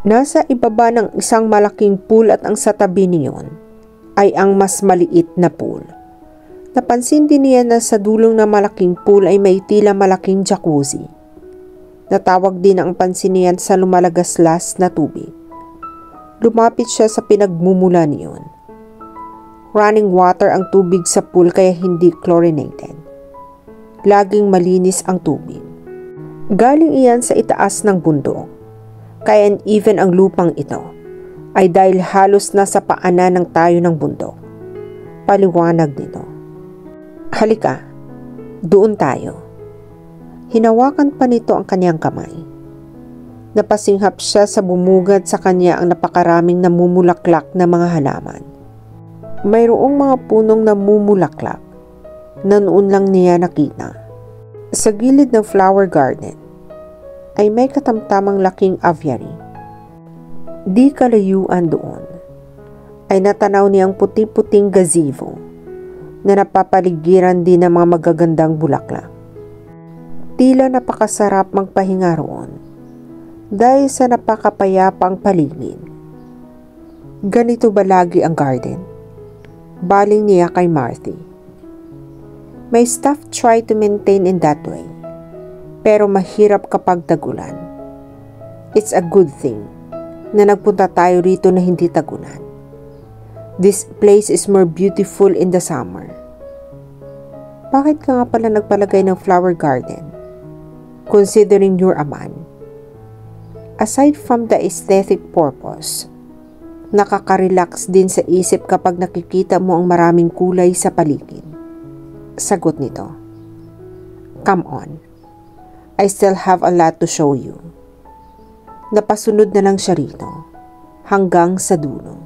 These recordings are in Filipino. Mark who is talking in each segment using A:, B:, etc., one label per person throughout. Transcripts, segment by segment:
A: Nasa ibaba ng isang malaking pool at ang sa tabi niyon ay ang mas maliit na pool. Napansin din niya na sa dulong ng malaking pool ay may tila malaking jacuzzi. Natawag din ang pansin niya sa lumalagaslas na tubig. Lumapit siya sa pinagmumula niyon. Running water ang tubig sa pool kaya hindi chlorinated. Laging malinis ang tubig. Galing iyan sa itaas ng bundok. Kaya even ang lupang ito ay dahil halos nasa paanan ng tayo ng bundok. Paliwanag nito. Halika, doon tayo. Hinawakan pa nito ang kanyang kamay. Napasinghap siya sa bumugad sa kanya ang napakaraming namumulaklak na mga halaman. Mayroong mga punong namumulaklak na noon lang niya nakita. Sa gilid ng flower garden ay may katamtamang laking aviary. Di kalayuan doon ay natanaw niyang puti-puting gazebo na napapaligiran din ng mga magagandang bulaklak. Tila napakasarap magpahinga roon dahil sa napakapayapang paligid. Ganito ba lagi ang garden? Baling niya kay Marthy. May staff try to maintain in that way. Pero mahirap kapag tagulan. It's a good thing na nagpunta tayo rito na hindi tagulan. This place is more beautiful in the summer. Bakit ka nga pala nagpalagay ng flower garden? Considering you're a man. Aside from the aesthetic purpose, nakaka-relax din sa isip kapag nakikita mo ang maraming kulay sa paligid. Sagot nito. Come on. I still have a lot to show you. Napasunod na lang siya rito, hanggang sa dulo.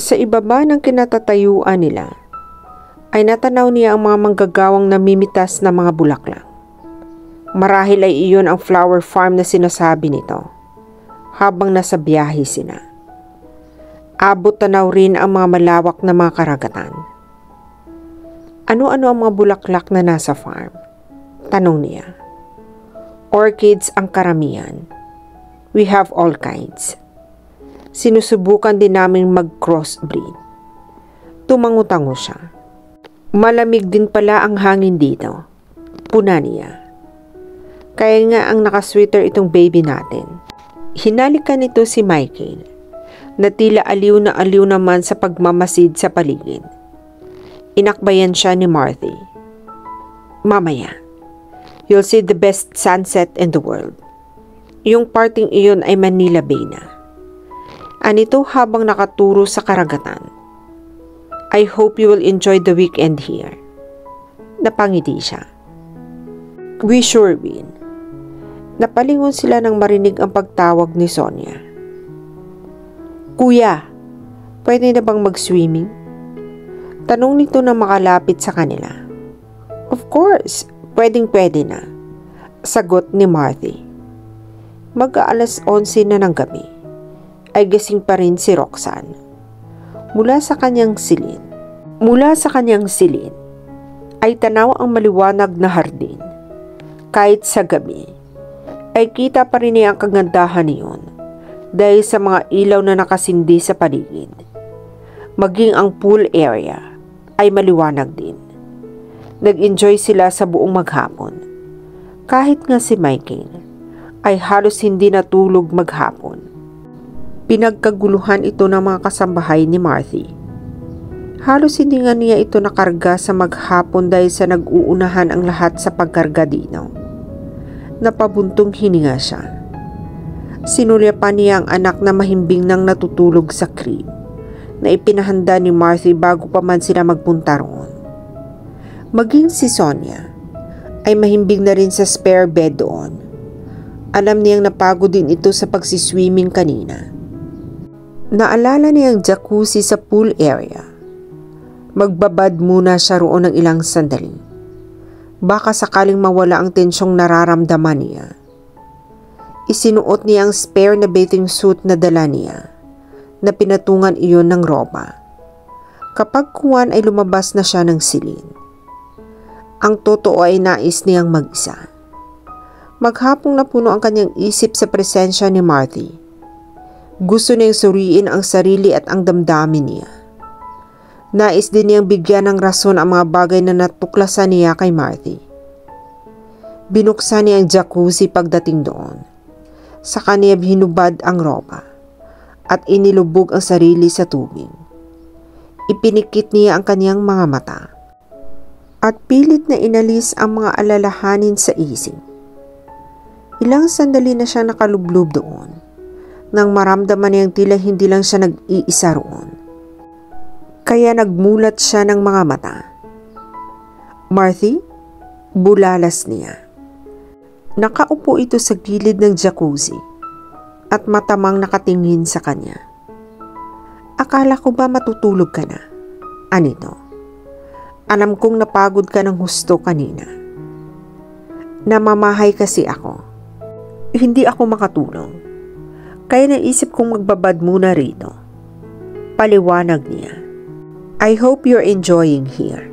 A: Sa ibaba ng kinatatayuan nila, ay natanaw niya ang mga manggagawang namimitas na mga bulaklak. Marahil ay iyon ang flower farm na sinasabi nito, habang nasa biyahe sila. Abot tanaw rin ang mga malawak na mga karagatan. Ano-ano ang mga bulaklak na nasa farm? Tanong niya. Orchids ang karamihan. We have all kinds. Sinusubukan din namin mag-crossbreed. Tumangutango siya. Malamig din pala ang hangin dito. Puna niya. Kaya nga ang nakasweater itong baby natin. Hinalikan nito si Michael, na tila aliw na aliw naman sa pagmamasid sa paligid. Inakbayan siya ni Marthy. Mamaya. You'll see the best sunset in the world. Yung parting iyon ay Manila Bay na. Anito habang nakaturo sa karagatan. I hope you will enjoy the weekend here. Napangiti siya. We sure will. Napalingon sila nang marinig ang pagtawag ni Sonia. Kuya, pwede na bang mag-swimming? Tanong nito na makalapit sa kanila. Of course. Pwedeng-pwede na, sagot ni Marthy. Mag-aalas 11 na ng gabi, ay gising pa rin si Roxanne. Mula sa kanyang silid, ay tanaw ang maliwanag na hardin. Kahit sa gabi, ay kita pa rin niya ang kagandahan niyon dahil sa mga ilaw na nakasindi sa paligid. Maging ang pool area ay maliwanag din. Nag-enjoy sila sa buong maghapon. Kahit nga si Michael ay halos hindi natulog maghapon. Pinagkaguluhan ito ng mga kasambahay ni Marthy. Halos hindi nga niya ito nakarga sa maghapon dahil sa nag-uunahan ang lahat sa pagkarga dito. Napabuntong hininga siya. Sinulya pa niya ang anak na mahimbing nang natutulog sa crib na ipinahanda ni Marthy bago pa man sila magpunta roon. Maging si Sonia ay mahimbing na rin sa spare bed doon. Alam niyang napagod din ito sa pagsiswimming kanina. Naalala niyang jacuzzi sa pool area. Magbabad muna siya roon ng ilang sandali. Baka sakaling mawala ang tensyong nararamdaman niya. Isinuot niya ang spare na bathing suit na dala niya, na pinatungan iyon ng roba. Kapag kuwan ay lumabas na siya ng silid. Ang totoo ay nais niyang mag-isa. Maghapong napuno ang kanyang isip sa presensya ni Marthy. Gusto niyang suriin ang sarili at ang damdamin niya. Nais din niyang bigyan ng rason ang mga bagay na natuklasan niya kay Marthy. Binuksan niya ang jacuzzi pagdating doon. Sa kanya hinubad ang ropa at inilubog ang sarili sa tubig. Ipinikit niya ang kanyang mga mata at pilit na inalis ang mga alalahanin sa isip. Ilang sandali na siya nakalublob doon nang maramdaman niyang tila hindi lang siya nag-iisa roon. Kaya nagmulat siya ng mga mata. "Marthy?" Bulalas niya. Nakaupo ito sa gilid ng jacuzzi at matamang nakatingin sa kanya. "Akala ko ba matutulog ka na? Anito? Alam kong napagod ka ng husto kanina. Namamahay kasi ako. Hindi ako makatulong. Kaya naisip kong magbabad muna rito." Paliwanag niya. "I hope you're enjoying here."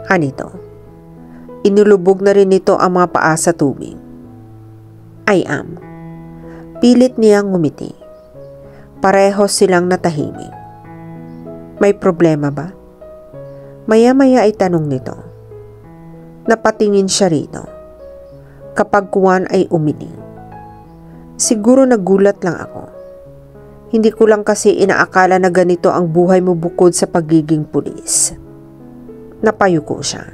A: Anito? Inulubog na rin nito ang mga paa sa tubig. "I am." Pilit niyang ngumiti. Pareho silang natahimik. "May problema ba?" Maya-maya ay tanong nito. Napatingin siya rito. Kapag kuwan ay umiling. "Siguro nagulat lang ako. Hindi ko lang kasi inaakala na ganito ang buhay mo bukod sa pagiging pulis." Napayuko siya.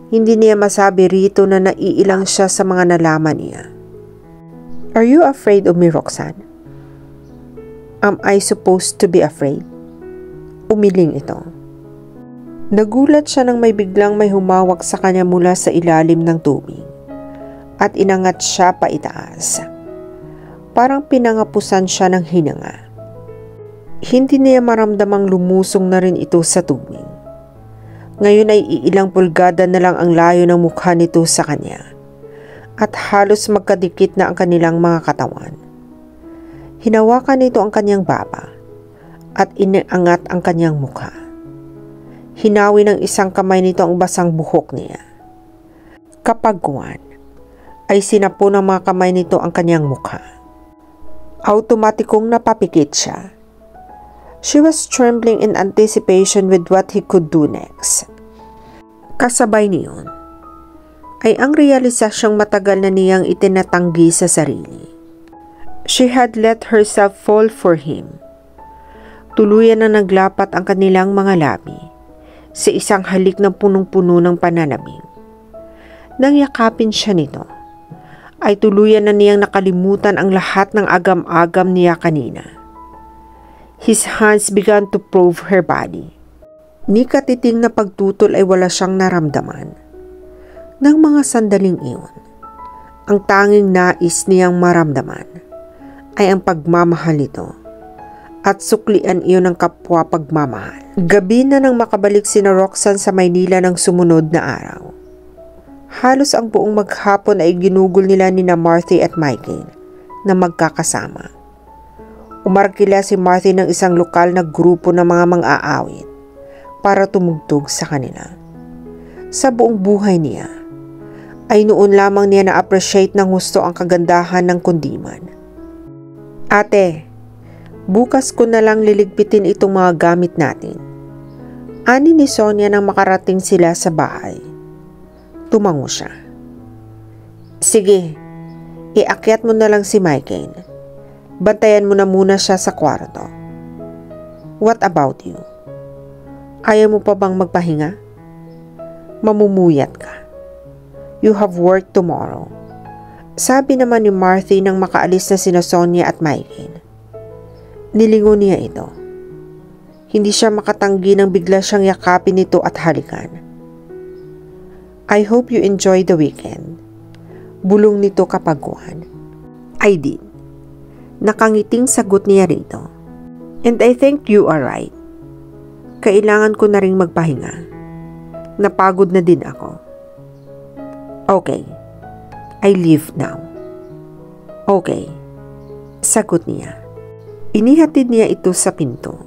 A: Hindi niya masabi rito na naiilang siya sa mga nalaman niya. "Are you afraid of me, Roxanne?" "Am I supposed to be afraid?" Umiling ito. Nagulat siya nang may biglang may humawak sa kanya mula sa ilalim ng tubig at inangat siya paitaas. Parang pinangapusan siya ng hinanga. Hindi niya maramdamang lumusong na rin ito sa tubig. Ngayon ay iilang pulgada na lang ang layo ng mukha nito sa kanya at halos magkadikit na ang kanilang mga katawan. Hinawakan nito ang kanyang baba at inaangat ang kanyang mukha. Hinawi ng isang kamay nito ang basang buhok niya. Kapag kuwan, ay sinapo ng mga kamay nito ang kanyang mukha. Automatikong napapikit siya. She was trembling in anticipation with what he could do next. Kasabay niyon ay ang realisasyong matagal na niyang itinatanggi sa sarili. She had let herself fall for him. Tuluyan na naglapat ang kanilang mga labi sa isang halik ng punong-puno ng pananabing. Nang yakapin siya nito, ay tuluyan na niyang nakalimutan ang lahat ng agam-agam niya kanina. His hands began to probe her body. Ni katiting na pagtutol ay wala siyang naramdaman. Nang mga sandaling iyon, ang tanging nais niyang maramdaman ay ang pagmamahal nito at suklian iyon ng kapwa pagmamahal. Gabi na nang makabalik sina Roxanne sa Maynila ng sumunod na araw. Halos ang buong maghapon ay ginugol nila ni Marthy at Michael na magkakasama. Umarkila si Marthy ng isang lokal na grupo ng mga mang-aawit para tumugtog sa kanila. Sa buong buhay niya, ay noon lamang niya na-appreciate ng husto ang kagandahan ng kundiman. "Ate, bukas ko na lang liligpitin itong mga gamit natin." Ani ni Sonia nang makarating sila sa bahay. Tumango siya. "Sige, iakyat mo na lang si Michael. Bantayan mo na muna siya sa kwarto." "What about you? Ayaw mo pa bang magpahinga? Mamumuyat ka. You have work tomorrow." Sabi naman ni Marthy nang makaalis na sina Sonia at Michael. Nilingon niya ito. Hindi siya makatanggi nang bigla siyang yakapin nito at halikan. "I hope you enjoy the weekend." Bulong nito kapag kuwan. "I did." Nakangiting sagot niya rito. "And I think you are right. Kailangan ko na ring magpahinga. Napagod na din ako." "Okay, I leave now." "Okay," sagot niya. Inihatid niya ito sa pinto.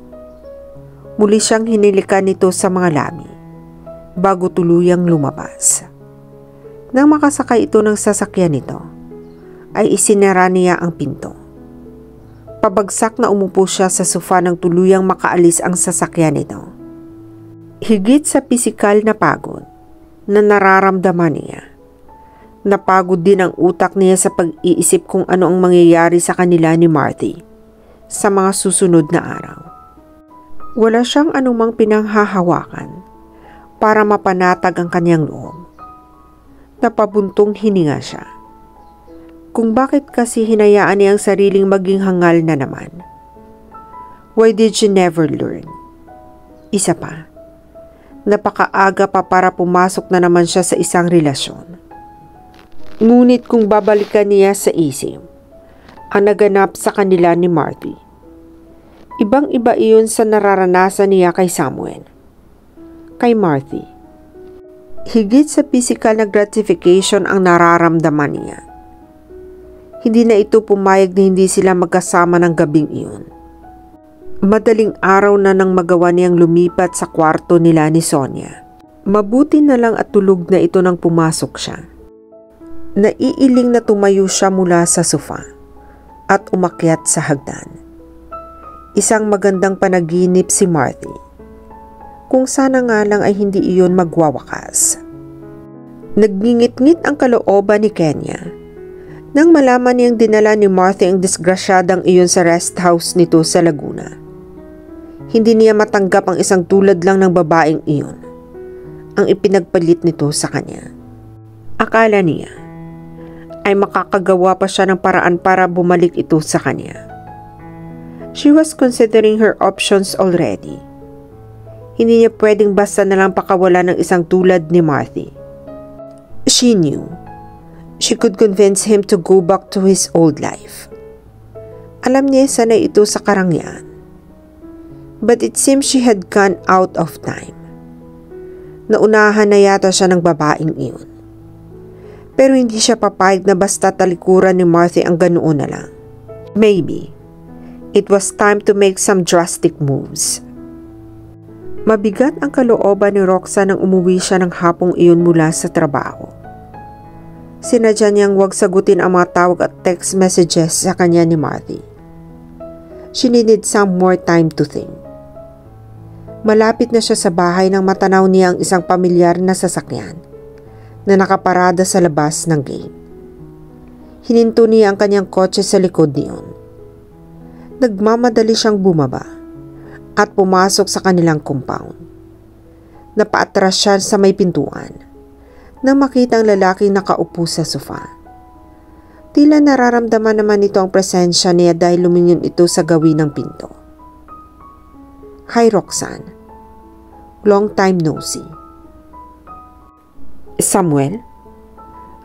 A: Muli siyang hinilikan nito sa mga labi bago tuluyang lumabas. Nang makasakay ito ng sasakyan nito, ay isinara niya ang pinto. Pabagsak na umupo siya sa sofa nang tuluyang makaalis ang sasakyan nito. Higit sa pisikal na pagod na nararamdaman niya, napagod din ang utak niya sa pag-iisip kung ano ang mangyayari sa kanila ni Marty sa mga susunod na araw. Wala siyang anumang pinanghahawakan para mapanatag ang kanyang loob. Napabuntong hininga siya. Kung bakit kasi hinayaan niya ang sariling maging hangal na naman. Why did she never learn? Isa pa, napakaaga pa para pumasok na naman siya sa isang relasyon. Ngunit kung babalikan niya sa isip ang naganap sa kanila ni Marty, ibang-iba iyon sa nararanasan niya kay Samuel. Kay Marty, higit sa physical na gratification ang nararamdaman niya. Hindi na ito pumayag na hindi sila magkasama ng gabing iyon. Madaling araw na nang magawa niyang lumipat sa kwarto nila ni Sonia. Mabuti na lang at tulog na ito nang pumasok siya. Naiiling na tumayo siya mula sa sofa at umakyat sa hagdan. Isang magandang panaginip si Marty. Kung sana nga lang ay hindi iyon magwawakas. Nagngingit-ngit ang kalooban ni Kenya nang malaman niyang dinala ni Marty ang disgrasyadang iyon sa rest house nito sa Laguna. Hindi niya matanggap ang isang tulad lang ng babaeng iyon ang ipinagpalit nito sa kanya. Akala niya ay makakagawa pa siya ng paraan para bumalik ito sa kanya. She was considering her options already. Hindi niya pwedeng basta na lang pakawalan ng isang tulad ni Marty. She knew she could convince him to go back to his old life. Alam niya sanay ito sa karangyaan. But it seems she had gone out of time. Naunahan na yata siya ng babaeng iyon. Pero hindi siya papayag na basta talikuran ni Marty ang ganoon na lang. Maybe it was time to make some drastic moves. Mabigat ang kalooban ni Roxanne nang umuwi siya ng hapong iyon mula sa trabaho. Sinadya niyang huwag sagutin ang mga tawag at text messages sa kanya ni Marty. She needed some more time to think. Malapit na siya sa bahay nang matanaw niya ang isang pamilyar na sasakyan na nakaparada sa labas ng gate. Hininto niya ang kanyang kotse sa likod niyon. Nagmamadali siyang bumaba at pumasok sa kanilang compound. Napaatras siya sa may pintuan nang makita ang lalaking nakaupo sa sofa. Tila nararamdaman naman nito ang presensya niya dahil lumingon ito sa gawin ng pinto. Hi Roxanne. Long time no see. Samuel?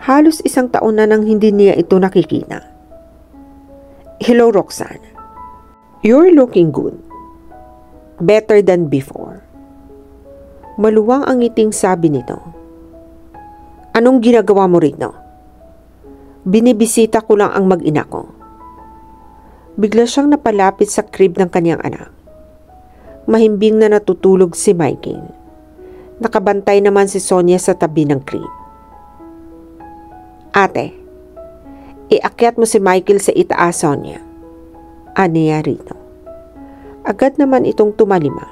A: Halos isang taon na nang hindi niya ito nakikita. Hello Roxanne. You're looking good. Better than before. Maluwang ang ngiting sabi nito. Anong ginagawa mo rito? Binibisita ko lang ang mag-ina ko. Bigla siyang napalapit sa crib ng kanyang anak. Mahimbing na natutulog si Michael. Nakabantay naman si Sonia sa tabi ng crib. Ate, iakyat mo si Michael sa itaas, Sonia. Aniya rito. Agad naman itong tumalima.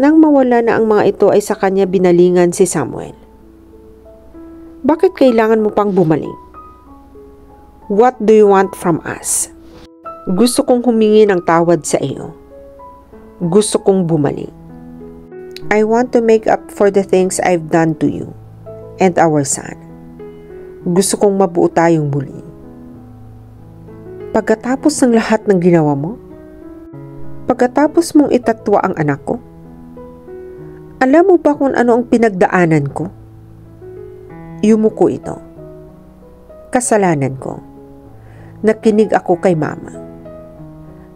A: Nang mawala na ang mga ito ay sa kanya binalingan si Samuel. Bakit kailangan mo pang bumalik? What do you want from us? Gusto kong humingi ng tawad sa iyo. Gusto kong bumalik. I want to make up for the things I've done to you and our son. Gusto kong mabuo tayong muli. Pagkatapos ng lahat ng ginawa mo? Pagkatapos mong itatwa ang anak ko? Alam mo ba kung ano ang pinagdaanan ko? Yumuko ito. Kasalanan ko. Nakinig ako kay mama.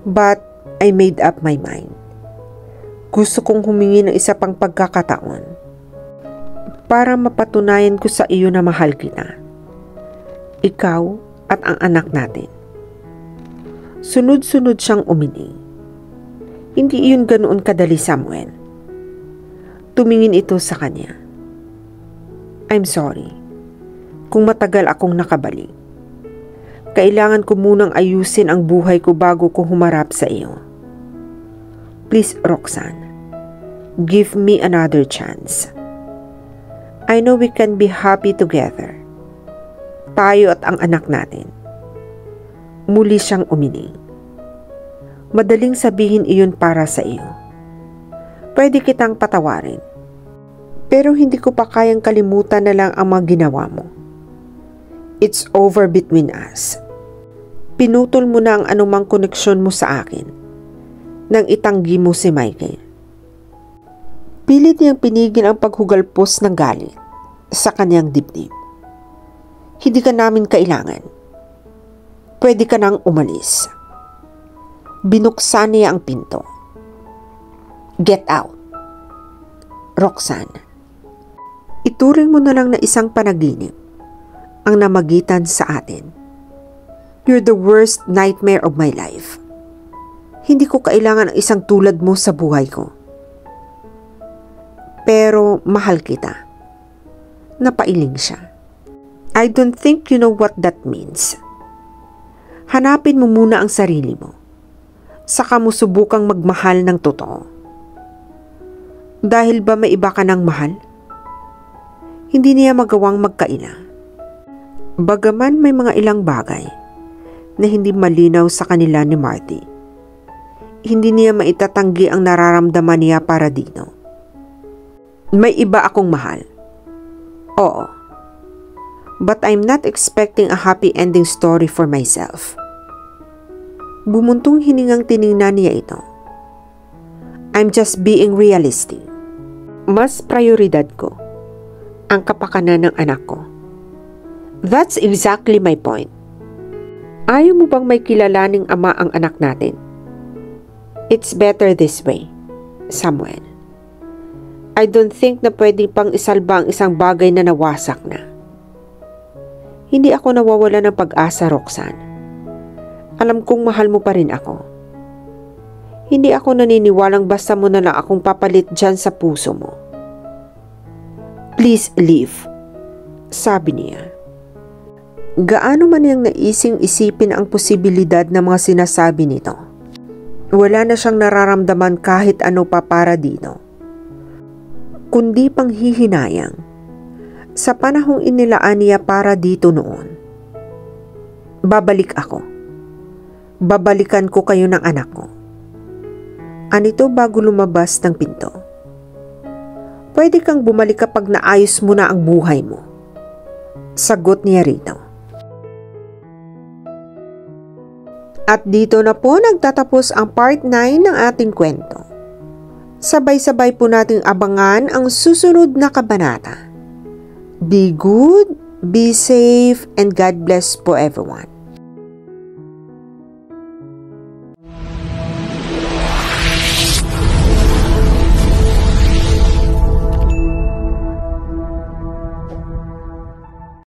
A: But I made up my mind. Gusto kong humingi ng isa pang pagkakataon para mapatunayan ko sa iyo na mahal kita. Ikaw at ang anak natin. Sunod-sunod siyang umiling. Hindi iyon ganoon kadali, Samuel. Tumingin ito sa kanya. I'm sorry kung matagal akong nakabalik. Kailangan ko munang ayusin ang buhay ko bago ko humarap sa iyo. Please, Roxanne, give me another chance. I know we can be happy together. Tayo at ang anak natin. Muli siyang umiling. Madaling sabihin iyon para sa iyo. Pwede kitang patawarin. Pero hindi ko pa kayang kalimutan na lang ang mga ginawa mo. It's over between us. Pinutol mo na ang anumang koneksyon mo sa akin nang itanggi mo si Michael. Pilit niyang pinigil ang paghugalpos ng galit sa kanyang dibdib. Hindi ka namin kailangan. Pwede ka nang umalis. Binuksan niya ang pinto. Get out. Roxanne, ituring mo na lang na isang panaginip ang namagitan sa atin. You're the worst nightmare of my life. Hindi ko kailangan ng isang tulad mo sa buhay ko. Pero mahal kita. Napailing siya. I don't think you know what that means. Hanapin mo muna ang sarili mo. Saka mo subukang magmahal ng totoo. Dahil ba may iba ka ng mahal? Hindi niya magawang magkaila. Bagaman may mga ilang bagay na hindi malinaw sa kanila ni Marty, hindi niya maitatanggi ang nararamdaman niya para dito. May iba akong mahal. Oo. But I'm not expecting a happy ending story for myself. Bumuntong hiningang tiningnan niya ito. I'm just being realistic. Mas prioridad ko ang kapakanan ng anak ko. That's exactly my point. Ayaw mo bang may kilalaning ama ang anak natin? It's better this way, Samuel. I don't think na pwede pang isalba ang isang bagay na nawasak na. Hindi ako nawawala ng pag-asa, Roxanne. Alam kong mahal mo pa rin ako. Hindi ako naniniwalang basta mo na lang akong papalit dyan sa puso mo. Please leave, sabi niya. Gaano man niyang naising-isipin ang posibilidad ng mga sinasabi nito. Wala na siyang nararamdaman kahit ano pa para dito. Kundi panghihinayang sa panahong inilaan niya para dito noon. Babalik ako. Babalikan ko kayo ng anak ko. Anito bago lumabas ng pinto. Pwede kang bumalik kapag naayos mo na ang buhay mo. Sagot niya rito. At dito na po nagtatapos ang part 9 ng ating kwento. Sabay-sabay po nating abangan ang susunod na kabanata. Be good, be safe, and God bless po everyone.